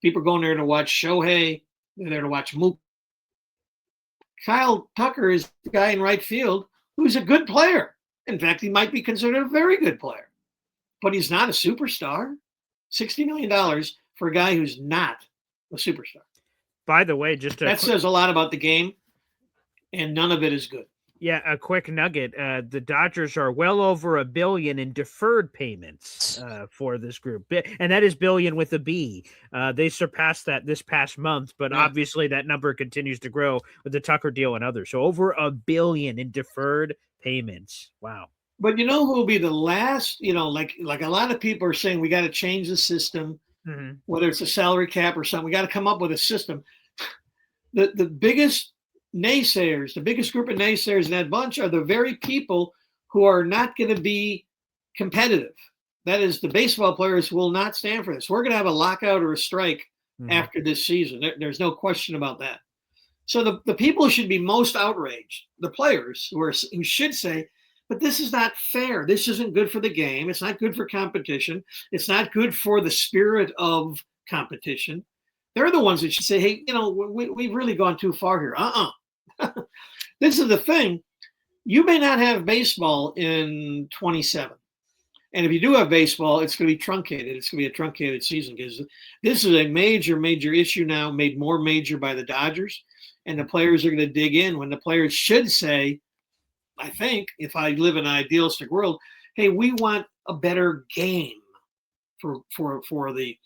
Speaker 2: People are going there to watch Shohei. They're there to watch Mook. Kyle Tucker is the guy in right field who's a good player. In fact, he might be considered a very good player. But he's not a superstar. $60 million for a guy who's not a superstar.
Speaker 3: By the way,
Speaker 2: that says a lot about the game, and none of it is good.
Speaker 3: Yeah, a quick nugget. The Dodgers are well over $1 billion in deferred payments for this group, and that is billion with a B. They surpassed that this past month, but obviously that number continues to grow with the Tucker deal and others. So over $1 billion in deferred payments. Wow.
Speaker 2: But you know who will be the last? Like a lot of people are saying, we got to change the system, whether it's a salary cap or something. We got to come up with a system. The biggest naysayers, the biggest group of naysayers in that bunch are the very people who are not going to be competitive. That is, the baseball players will not stand for this. We're going to have a lockout or a strike after this season. There's no question about that. So the people who should be most outraged, the players who should say, but this is not fair. This isn't good for the game. It's not good for competition. It's not good for the spirit of competition. They're the ones that should say, hey, we've really gone too far here. This is the thing. You may not have baseball in 27. And if you do have baseball, it's going to be truncated. It's going to be a truncated season because this is a major, major issue now, made more major by the Dodgers. And the players are going to dig in when the players should say, I think, if I live in an idealistic world, hey, we want a better game for the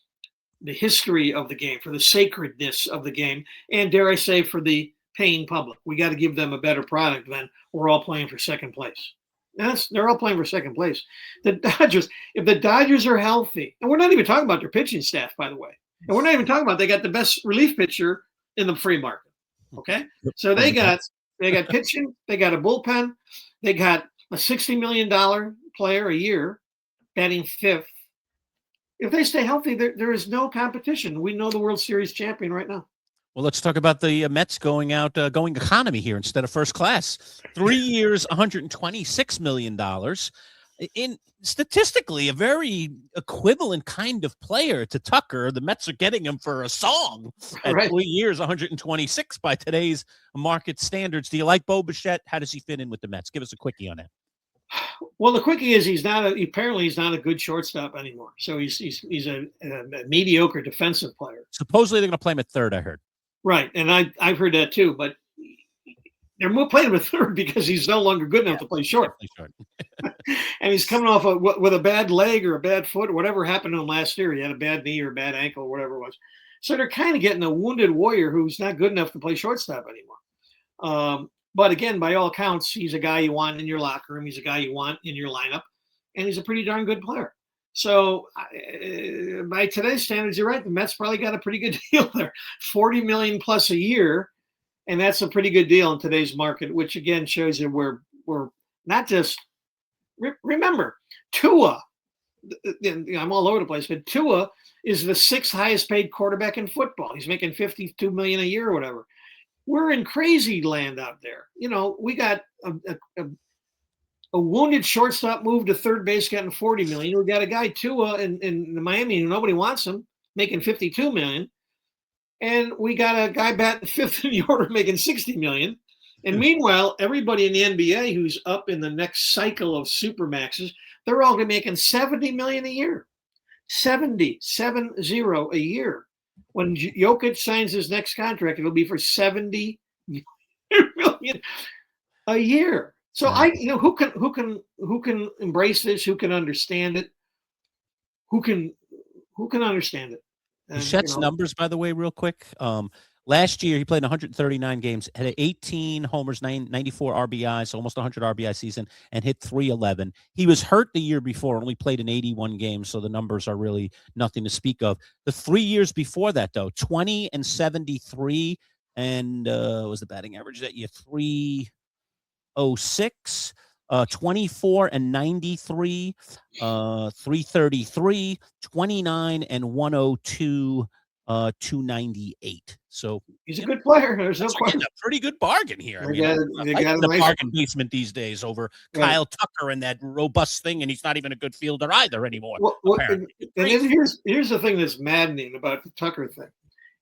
Speaker 2: history of the game, for the sacredness of the game, and dare I say, for the paying public. We got to give them a better product than we're all playing for second place. They're all playing for second place. The Dodgers, if the Dodgers are healthy, and we're not even talking about their pitching staff, by the way, and we're not even talking about they got the best relief pitcher in the free market. Okay, so they got pitching, they got a bullpen, they got a $60 million player a year batting 5th. If they stay healthy, there is no competition. We know the World Series champion right now.
Speaker 1: Well, let's talk about the Mets going economy here instead of first class. 3 years, $126 million. In statistically, a very equivalent kind of player to Tucker. The Mets are getting him for a song at 3 years, 126 by today's market standards. Do you like Bo Bichette? How does he fit in with the Mets? Give us a quickie on that.
Speaker 2: Well, the quickie is he's not a good shortstop anymore. So he's a mediocre defensive player.
Speaker 1: Supposedly they're going to play him at third, I heard.
Speaker 2: Right, and I've heard that too. But They're playing him at third because he's no longer good enough to play short. And he's coming off with a bad leg or a bad foot or whatever happened to him last year. He had a bad knee or a bad ankle or whatever it was. So they're kind of getting a wounded warrior who's not good enough to play shortstop anymore. But again, by all accounts, he's a guy you want in your locker room. He's a guy you want in your lineup. And he's a pretty darn good player. So by today's standards, you're right. The Mets probably got a pretty good deal there. $40 million plus a year. And that's a pretty good deal in today's market, which again shows you we're not just remember Tua. I'm all over the place, but Tua is the 6th highest paid quarterback in football. He's making $52 million a year or whatever. We're in crazy land out there. We got a wounded shortstop moved to third base, getting $40 million. We got a guy Tua in Miami who nobody wants him, making $52 million. And we got a guy batting 5th in the order making $60 million. And meanwhile, everybody in the NBA who's up in the next cycle of supermaxes, they're all making $70 million a year. 70 a year. When Jokic signs his next contract, it'll be for $70 million a year. So who can embrace this? Who can understand it? Who can understand it?
Speaker 1: Chet's numbers, by the way, real quick. Last year, he played 139 games, had 18 homers, 94 RBIs, almost 100 RBI season, and hit 311. He was hurt the year before, only played in 81 games, so the numbers are really nothing to speak of. The 3 years before that, though, 20 and 73, and was the batting average that year 306. 24 and 93, 333, 29 and 102, 298. So
Speaker 2: he's a good player. There's no question.
Speaker 1: A pretty good bargain here. I got the bargain basement these days over Kyle Tucker and that robust thing, and he's not even a good fielder either anymore.
Speaker 2: And here's the thing that's maddening about the Tucker thing.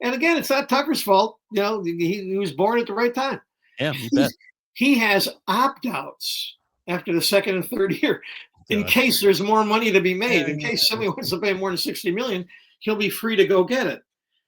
Speaker 2: And again, it's not Tucker's fault. He was born at the right time.
Speaker 1: Yeah, you bet.
Speaker 2: He has opt-outs after the second and third year, in case there's more money to be made. In case somebody wants to pay more than $60 million, he'll be free to go get it.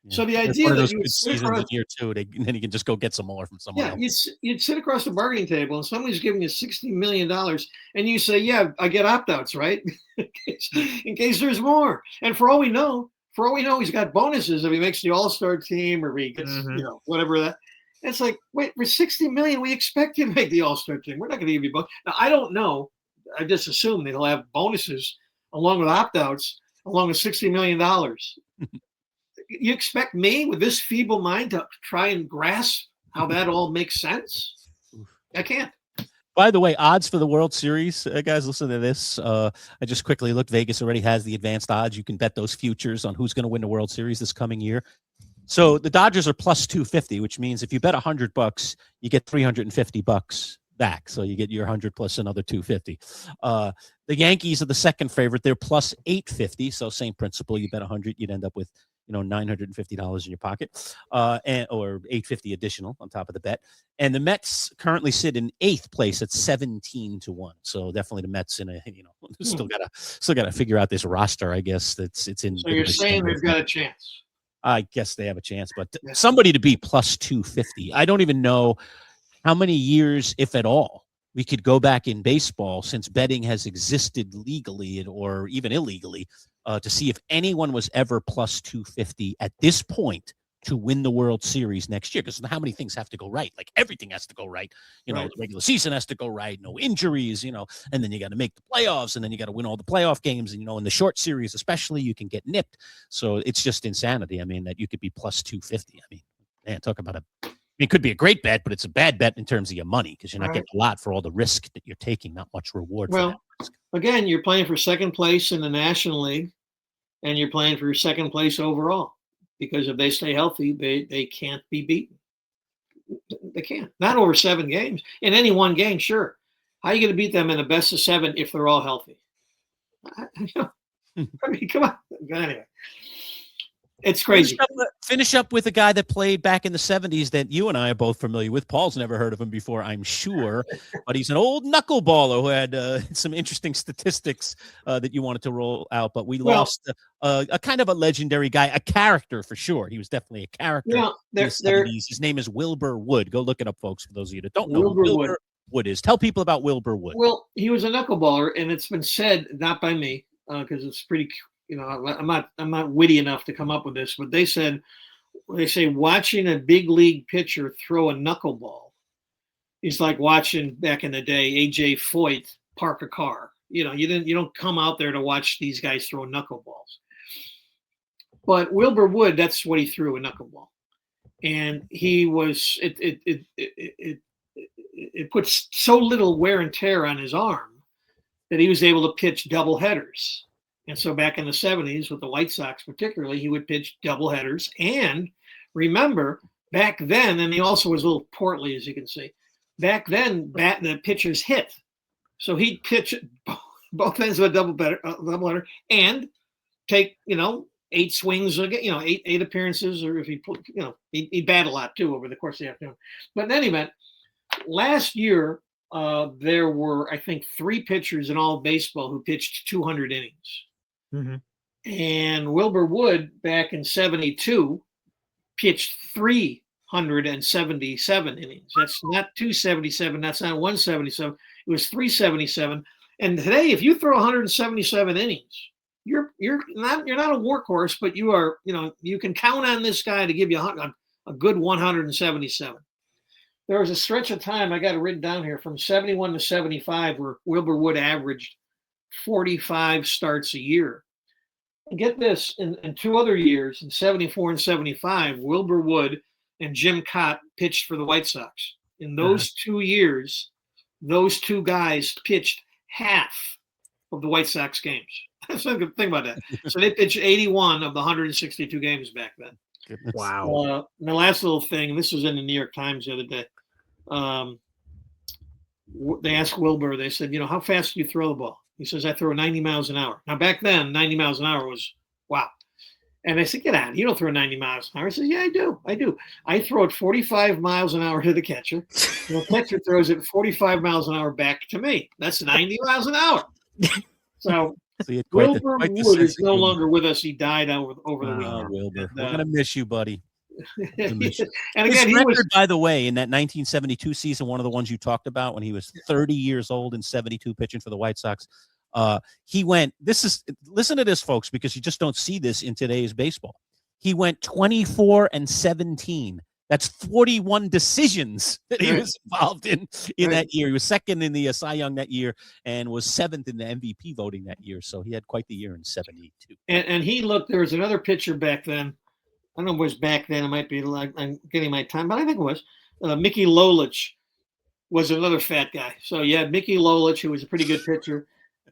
Speaker 2: Yeah. So the idea that you
Speaker 1: season of year two, and then you can just go get some more from someone else.
Speaker 2: You'd sit across the bargaining table, and somebody's giving you $60 million, and you say, "Yeah, I get opt-outs, right? in case there's more." And for all we know, he's got bonuses if he makes the All-Star team or if he gets, whatever that. It's like, wait, for $60 million, we expect you to make the All-Star team. We're not going to give you bonuses. Now, I don't know. I just assume they'll have bonuses along with opt-outs, along with $60 million. You expect me, with this feeble mind, to try and grasp how that all makes sense? I can't.
Speaker 1: By the way, odds for the World Series, guys, listen to this. I just quickly looked. Vegas already has the advanced odds. You can bet those futures on who's going to win the World Series this coming year. So the Dodgers are plus 250, which means if you bet $100, you get $350 back. So you get your 100 plus another 250. The Yankees are the second favorite. They're plus 850. So same principle. You bet 100, you'd end up with $950 in your pocket, or 850 additional on top of the bet. And the Mets currently sit in 8th place at 17-1. So definitely the Mets in a still gotta figure out this roster. I guess it's in.
Speaker 2: So you're saying they've got a chance.
Speaker 1: I guess they have a chance, but somebody to be plus 250. I don't even know how many years, if at all, we could go back in baseball since betting has existed legally or even illegally to see if anyone was ever plus 250 at this point to win the World Series next year. Because how many things have to go right? Like everything has to go right. The regular season has to go right. No injuries, and then you got to make the playoffs, and then you got to win all the playoff games. And, in the short series, especially, you can get nipped. So it's just insanity. I mean, that you could be plus 250. I mean, man, talk about it could be a great bet, but it's a bad bet in terms of your money because you're not getting a lot for all the risk that you're taking, not much reward for that risk.
Speaker 2: Again, you're playing for second place in the National League, and you're playing for second place overall. Because if they stay healthy, they can't be beaten. They can't. Not over 7 games. In any one game, sure. How are you going to beat them in a best of 7 if they're all healthy? I mean, come on. Anyway. It's crazy.
Speaker 1: Finish up with a guy that played back in the 70s that you and I are both familiar with. Paul's never heard of him before, I'm sure, but he's an old knuckleballer who had some interesting statistics that you wanted to roll out. But we lost a kind of a legendary guy, a character for sure. He was definitely a character in the 70s. His name is Wilbur Wood. Go look it up, folks, for those of you that don't know who Wilbur Wood is. Tell people about Wilbur Wood.
Speaker 2: Well, he was a knuckleballer, and it's been said, not by me, because it's pretty. I'm not witty enough to come up with this, but they say watching a big league pitcher throw a knuckleball is like watching back in the day AJ Foyt park a car. You don't come out there to watch these guys throw knuckleballs. But Wilbur Wood, that's what he threw, a knuckleball, and he was it puts so little wear and tear on his arm that he was able to pitch double headers. And so back in the 70s with the White Sox particularly, he would pitch doubleheaders. And remember, back then, and he also was a little portly, as you can see, back then the pitchers hit. So he'd pitch both ends of a doubleheader and take, 8 swings, eight appearances, or if he bat a lot too over the course of the afternoon. But in any event, last year, there were, I think, 3 pitchers in all of baseball who pitched 200 innings.
Speaker 3: Mm-hmm.
Speaker 2: And Wilbur Wood back in 72 pitched 377 innings. That's not 277. That's not 177. It was 377. And today, if you throw 177 innings, you're not a workhorse, but you are. You can count on this guy to give you a good 177. There was a stretch of time, I got it written down here, from 71 to 75, where Wilbur Wood averaged 45 starts a year. And get this, in 2 other years, in 74 and 75, Wilbur Wood and Jim Cott pitched for the White Sox. In those 2 years, those 2 guys pitched half of the White Sox games. That's a good thing about that. So they pitched 81 of the 162 games back then.
Speaker 1: Goodness.
Speaker 3: Wow.
Speaker 2: And the last little thing, this was in the New York Times the other day. They asked Wilbur, they said, how fast do you throw the ball? He says, I throw 90 miles an hour. Now, back then, 90 miles an hour was, wow. And I said, get out. You don't throw 90 miles an hour. He says, yeah, I do. I throw it 45 miles an hour to the catcher. And the catcher throws it 45 miles an hour back to me. That's 90 miles an hour. So Wilbur Wood is no longer with us. He died over the weekend.
Speaker 1: Wilbur. We're going to miss you, buddy.
Speaker 2: And
Speaker 1: his
Speaker 2: again,
Speaker 1: record, by the way, in that 1972 season, one of the ones you talked about, when he was 30 years old and 72 pitching for the White Sox, he went, listen to this, folks, because you just don't see this in today's baseball. He went 24-17. That's 41 decisions that he was involved in that year. He was second in the Cy Young that year and was 7th in the MVP voting that year. So he had quite the year in 72.
Speaker 2: And he looked, there was another pitcher back then. I don't know if it was back then. It might be like I'm getting my time, but I think it was. Mickey Lolich was another fat guy. So you had Mickey Lolich, who was a pretty good pitcher,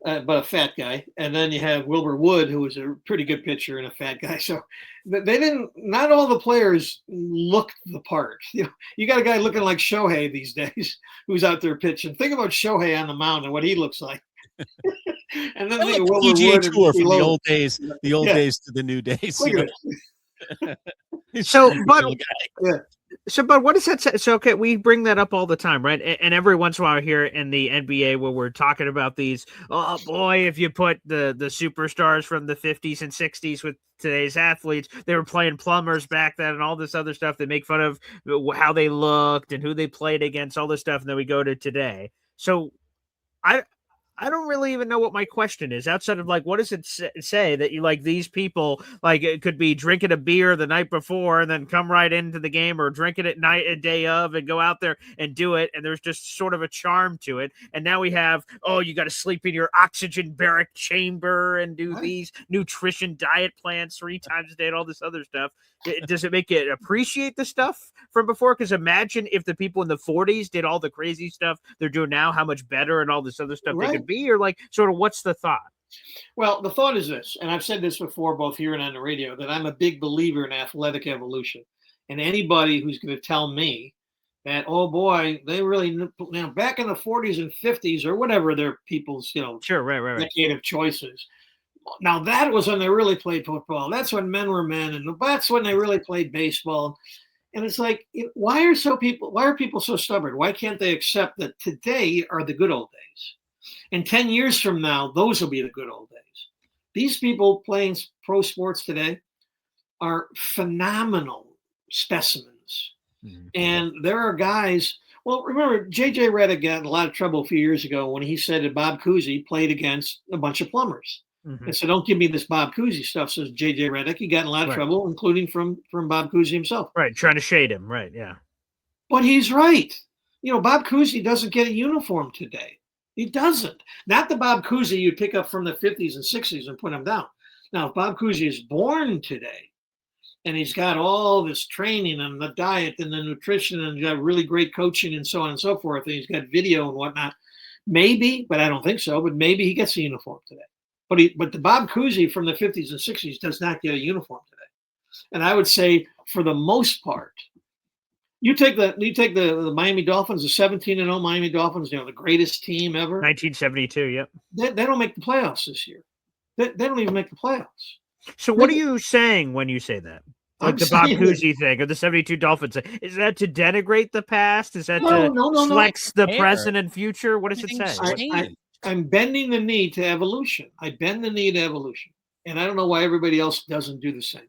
Speaker 2: but a fat guy. And then you have Wilbur Wood, who was a pretty good pitcher and a fat guy. So not all the players looked the part. You got a guy looking like Shohei these days who's out there pitching. Think about Shohei on the mound and what he looks like. And then
Speaker 1: like the PGA Tour from the old days to the new days.
Speaker 3: So, but what does that say? So, okay, we bring that up all the time, right? And every once in a while here in the NBA where we're talking about these, oh boy, if you put the superstars from the 50s and 60s with today's athletes, they were playing plumbers back then and all this other stuff. They make fun of how they looked and who they played against, all this stuff. And then we go to today. So I don't really even know what my question is outside of like, what does it say that you like these people, like it could be drinking a beer the night before and then come right into the game, or drinking it a day of and go out there and do it. And there's just sort of a charm to it. And now we have, you got to sleep in your oxygen barrack chamber and do these nutrition diet plans 3 times a day and all this other stuff. Does it make you appreciate the stuff from before? Because imagine if the people in the 40s did all the crazy stuff they're doing now, how much better and all this other stuff they could be, or like sort of what's the thought?
Speaker 2: Well, the thought is this, and I've said this before, both here and on the radio, that I'm a big believer in athletic evolution. And anybody who's going to tell me that, oh boy, they really, back in the 40s and 50s or whatever their people's,
Speaker 3: sure, right.
Speaker 2: decade of choices, Now that was when they really played football. That's when men were men, and that's when they really played baseball. And it's like, why are people so stubborn? Why can't they accept that today are the good old days? And 10 years from now, those will be the good old days. These people playing pro sports today are phenomenal specimens. Mm-hmm. And there are guys, well, remember, J.J. Redick got in a lot of trouble a few years ago when he said that Bob Cousy played against a bunch of plumbers. Mm-hmm. And so don't give me this Bob Cousy stuff, says J.J. Redick. He got in a lot of trouble, including from Bob Cousy himself.
Speaker 3: Right, trying to shade him, right, yeah.
Speaker 2: But he's right. Bob Cousy doesn't get a uniform today. He doesn't. Not the Bob Cousy you pick up from the 50s and 60s and put him down. Now, if Bob Cousy is born today, and he's got all this training and the diet and the nutrition and got really great coaching and so on and so forth, and he's got video and whatnot, maybe, but I don't think so, but maybe he gets a uniform today. But the Bob Cousy from the 50s and 60s does not get a uniform today. And I would say, for the most part, you take the Miami Dolphins, the 17-0 Miami Dolphins, the greatest team ever.
Speaker 3: 1972, yep.
Speaker 2: They don't make the playoffs this year. They don't even make the playoffs.
Speaker 3: So what are you saying when you say that? Like the Bob Cousy thing or the 72 Dolphins thing? Is that to denigrate the past? Is that to flex the present and future? What does it say?
Speaker 2: I'm bending the knee to evolution. I bend the knee to evolution. And I don't know why everybody else doesn't do the same.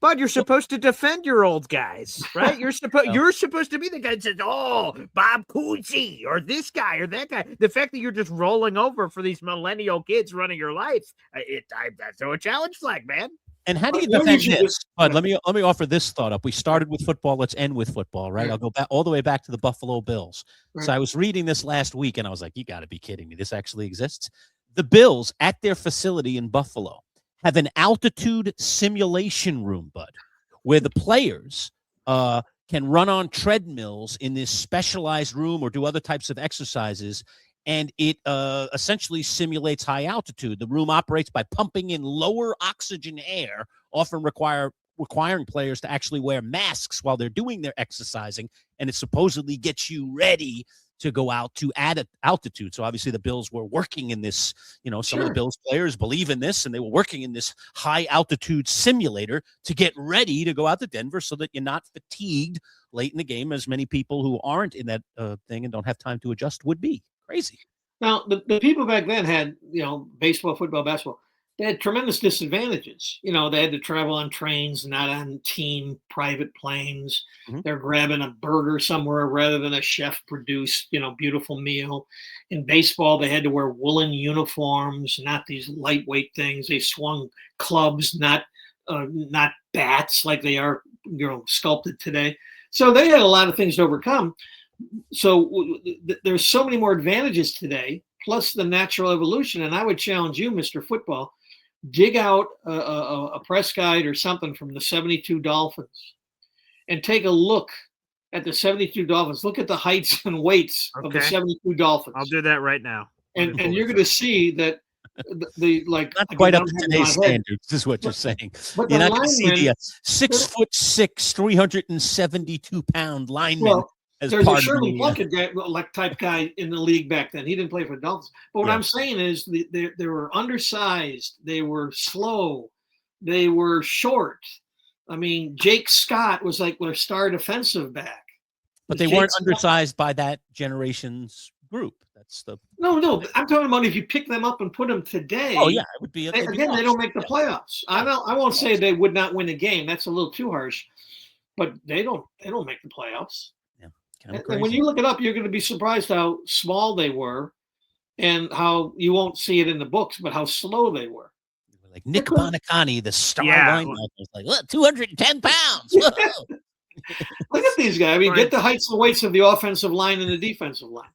Speaker 3: But you're supposed to defend your old guys, right? You're supposed to be the guy that says, "Oh, Bob Cousy," or this guy or that guy. The fact that you're just rolling over for these millennial kids running your life, I throw a challenge flag, man.
Speaker 1: And how do you defend this? But let me offer this thought up. We started with football. Let's end with football, right? I'll go back all the way back to the Buffalo Bills. Right. So I was reading this last week, and I was like, "You got to be kidding me! This actually exists." The Bills at their facility in Buffalo have an altitude simulation room, Bud, where the players can run on treadmills in this specialized room or do other types of exercises, and it essentially simulates high altitude. The room operates by pumping in lower oxygen air, often requiring players to actually wear masks while they're doing their exercising, and it supposedly gets you ready to go out to add altitude. So obviously the Bills were working in this, some of the Bills players believe in this, and they were working in this high altitude simulator to get ready to go out to Denver so that you're not fatigued late in the game, as many people who aren't in that thing and don't have time to adjust would be. Crazy.
Speaker 2: Now, the people back then had, baseball, football, basketball. They had tremendous disadvantages. They had to travel on trains, not on team private planes. Mm-hmm. They're grabbing a burger somewhere rather than a chef-produced, beautiful meal. In baseball, they had to wear woolen uniforms, not these lightweight things. They swung clubs, not bats like they are, sculpted today. So they had a lot of things to overcome. So there's so many more advantages today, plus the natural evolution. And I would challenge you, Mr. Football, dig out a press guide or something from the 72 Dolphins and take a look at the 72 Dolphins. Look at the heights and weights of the 72 Dolphins.
Speaker 3: I'll do that right now.
Speaker 2: And you're going to see that
Speaker 1: not quite up to today's standards is what you're saying. You're not going to see the 6'6", 372-pound lineman.
Speaker 2: Well, there's a Shirley Plunkett type guy in the league back then. He didn't play for the Dolphins. But what I'm saying is they were undersized. They were slow. They were short. I mean, Jake Scott was like their star defensive back.
Speaker 1: But they weren't undersized by that generation's group. That's the
Speaker 2: no. I'm talking about if you pick them up and put them today.
Speaker 1: Oh yeah, it would be.
Speaker 2: They don't make the playoffs. I won't say they would not win a game. That's a little too harsh. But they don't make the playoffs. And when you look it up, you're going to be surprised how small they were and how you won't see it in the books, but how slow they were.
Speaker 1: Like Nick Bonicani, the star linebacker, was like, look, 210 pounds.
Speaker 2: Look at these guys. I mean, get the heights and weights of the offensive line and the defensive line.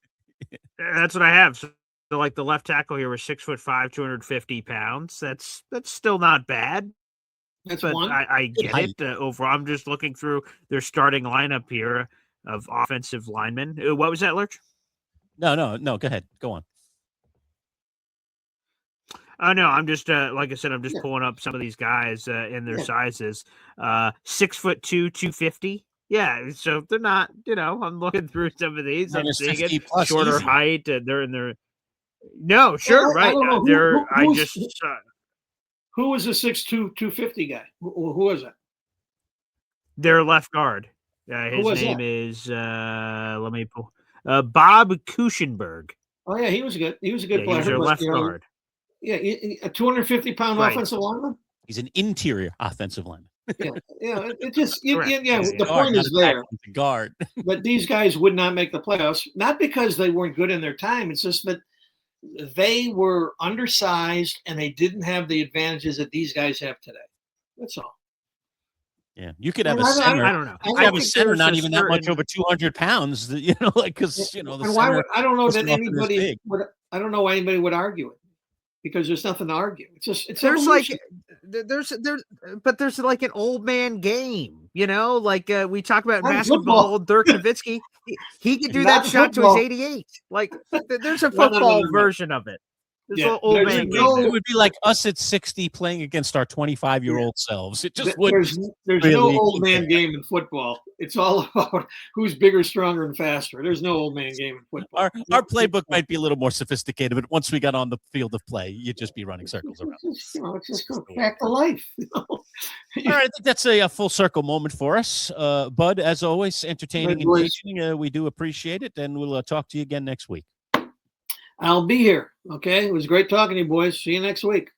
Speaker 3: That's what I have. So like the left tackle here was 6'5", 250 pounds. That's still not bad.
Speaker 2: That's
Speaker 3: but
Speaker 2: one.
Speaker 3: I get it. Overall, I'm just looking through their starting lineup here of offensive linemen. What was that, Lurch?
Speaker 2: No.
Speaker 3: Go ahead. Go on. No, I'm just like I said, I'm just pulling up some of these guys in their sizes. 6'2", 250. Yeah, so they're not. I'm looking through some of these. I'm seeing it shorter height. They're in their. No, sure, right.
Speaker 2: Who was the 6'2", 250 guy? Who was it?
Speaker 3: Their left guard. His name is let me pull Bob Kuchenberg.
Speaker 2: Oh yeah, he was good. He was a good player.
Speaker 3: He's their left guard.
Speaker 2: Yeah, a 250-pound offensive lineman.
Speaker 1: He's an interior offensive lineman.
Speaker 2: Yeah. It just the
Speaker 1: Guard,
Speaker 2: point is there.
Speaker 1: Guard.
Speaker 2: But these guys would not make the playoffs, not because they weren't good in their time. It's just that they were undersized and they didn't have the advantages that these guys have today. That's all.
Speaker 1: Yeah, you could have a center.
Speaker 3: I don't know.
Speaker 1: I have a center not even that much over 200 pounds. Because the center.
Speaker 2: I don't know that anybody would. I don't know why anybody would argue it, because there's nothing to argue. It's
Speaker 3: there's
Speaker 2: evolution.
Speaker 3: but there's like an old man game, like we talk about basketball. Dirk Nowitzki, he could do that shot to his 88. Like there's a football version of it. Old man game.
Speaker 1: It would be like us at 60 playing against our 25-year-old selves. It just would.
Speaker 2: There's really no old man game in football. It's all about who's bigger, stronger, and faster. There's no old man game in football.
Speaker 1: Our playbook might be a little more sophisticated, but once we got on the field of play, you'd just be running circles around.
Speaker 2: It's just go back to life.
Speaker 1: All right, I think that's a full circle moment for us. Bud, as always, entertaining and engaging. We do appreciate it, and we'll talk to you again next week.
Speaker 2: I'll be here. Okay. It was great talking to you, boys. See you next week.